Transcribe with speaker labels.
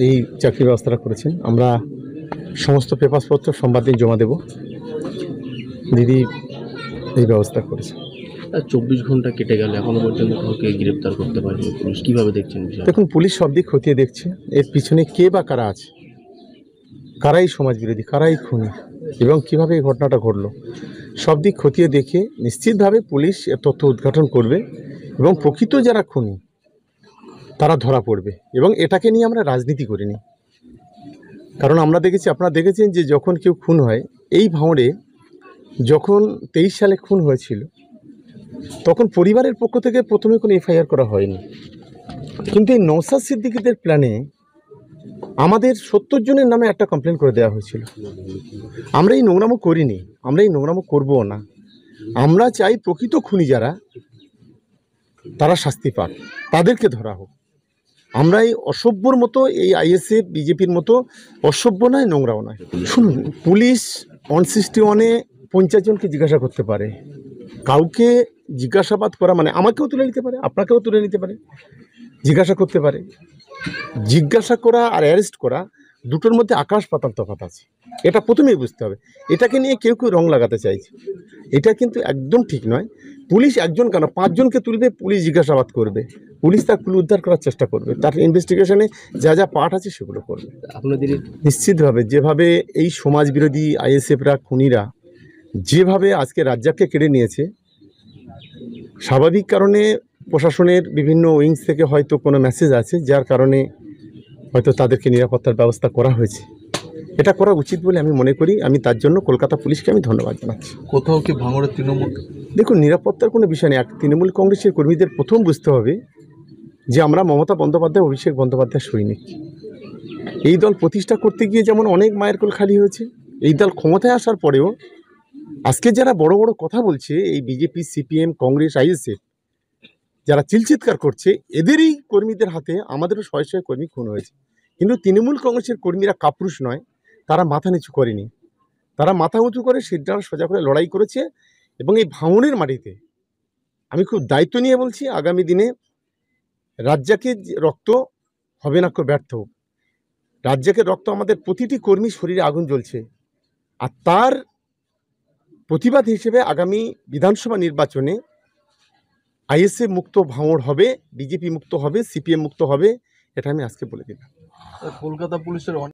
Speaker 1: এই চাকরি ব্যবস্থাটা করেছেন। আমরা সমস্ত পেপারসপত্র সোমবার দিন জমা দেব। দিদি এই ব্যবস্থা করেছে।
Speaker 2: 24 ঘন্টা কেটে গেল, এখনো পর্যন্ত কাউকে গ্রেপ্তার করতে পারেনি পুলিশ। কিভাবে দেখছেন বিষয়টা?
Speaker 1: দেখুন, পুলিশ সব দিক খতিয়ে দেখছে। এর পিছনে কে বা কারা আছে, কারাই সমাজ বিরোধী, কারাই খুনি এবং কিভাবে এই ঘটনাটা ঘটলো, সব দিক খতিয়ে দেখে নিশ্চিতভাবে পুলিশ এর তথ্য উদ্ঘাটন করবে এবং প্রকৃত যারা খুনি তারা ধরা পড়বে। এবং এটাকে নিয়ে আমরা রাজনীতি করিনি, কারণ আমরা দেখেছি, আপনারা দেখেছেন যে যখন কেউ খুন হয়, এই ভাঁড়ে যখন 23 সালে খুন হয়েছিল তখন পরিবারের পক্ষ থেকে প্রথমে কোনো এফআইআর করা হয়নি, কিন্তু এই নওশাদ সিদ্দিকীদের প্ল্যানে আমাদের 70 জনের নামে একটা কমপ্লেন করে দেওয়া হয়েছিল। আমরা এই নোংরামো করিনি, আমরা এই নোংরামো করবো না। আমরা চাই প্রকৃত খুনি যারা, তারা শাস্তি পাক, তাদেরকে ধরা হোক। আমরা এই অসভ্যর মতো, এই আইএসএফ বিজেপির মতো অসভ্য নয়, নোংরাও নয়। শুনুন, পুলিশ 161-এ 50 জনকে জিজ্ঞাসা করতে পারে। কাউকে জিজ্ঞাসাবাদ করা মানে আমাকেও তুলে নিতে পারে, আপনাকেও তুলে নিতে পারে, জিজ্ঞাসা করতে পারে। জিজ্ঞাসা করা আর অ্যারেস্ট করা দুটোর মধ্যে আকাশ পাতাল তফাৎ আছে, এটা প্রথমেই বুঝতে হবে। এটাকে নিয়ে কেউ কেউ রং লাগাতে চাইছে, এটা কিন্তু একদম ঠিক নয়। পুলিশ একজন কেন 5 জনকে তুলবে, পুলিশ জিজ্ঞাসাবাদ করবে, পুলিশ তার ক্লু উদ্ধার করার চেষ্টা করবে, তার ইনভেস্টিগেশনে যা যা পার্ট আছে সেগুলো করবে।
Speaker 2: আপনাদের
Speaker 1: নিশ্চিতভাবে যেভাবে এই সমাজ বিরোধী আইএসএফরা, খুনিরা যেভাবে আজকে রাজ্জাককে কেড়ে নিয়েছে, স্বাভাবিক কারণে প্রশাসনের বিভিন্ন উইংস থেকে হয়তো কোনো মেসেজ আছে, যার কারণে হয়তো তাদেরকে নিরাপত্তার ব্যবস্থা করা হয়েছে। এটা করা উচিত বলে আমি মনে করি। আমি তার জন্য কলকাতা পুলিশকে আমি ধন্যবাদ জানাচ্ছি।
Speaker 3: কোথাও কি ভাঙড়ের তৃণমূল?
Speaker 1: দেখুন, নিরাপত্তার কোনো বিষয় নেই। তৃণমূল কংগ্রেসের কর্মীদের প্রথম বুঝতে হবে যে আমরা মমতা বন্দ্যোপাধ্যায়, অভিষেক বন্দ্যোপাধ্যায় সৈনিক। এই দল প্রতিষ্ঠা করতে গিয়ে যেমন অনেক মায়ের কোল খালি হয়েছে, এই দল ক্ষমতায় আসার পরেও আজকে যারা বড় বড় কথা বলছে, এই বিজেপি, সিপিএম, কংগ্রেস, আইএসএফ, যারা চিলচিৎকার করছে, এদেরই কর্মীদের হাতে আমাদেরও শয়ে শয়ে কর্মী খুন হয়েছে। কিন্তু তৃণমূল কংগ্রেসের কর্মীরা কাপুরুষ নয়, তারা মাথা নিচু করেনি, তারা মাথা উঁচু করে সিদ্ধান্ত সোজা করে লড়াই করেছে। এবং এই ভাঙনের মাটিতে আমি খুব দায়িত্ব নিয়ে বলছি, আগামী দিনে রাজ্জাকের রক্ত হবে না কেউ ব্যর্থ। রাজ্জাকের রক্ত, আমাদের প্রতিটি কর্মী শরীরে আগুন জ্বলছে, আর তার প্রতিবাদ হিসেবে আগামী বিধানসভা নির্বাচনে আইএসএফ মুক্ত ভাঙড় হবে, বিজেপি মুক্ত হবে, সিপিএম মুক্ত হবে, এটা আমি আজকে বলে দিলাম।
Speaker 3: কলকাতা পুলিশের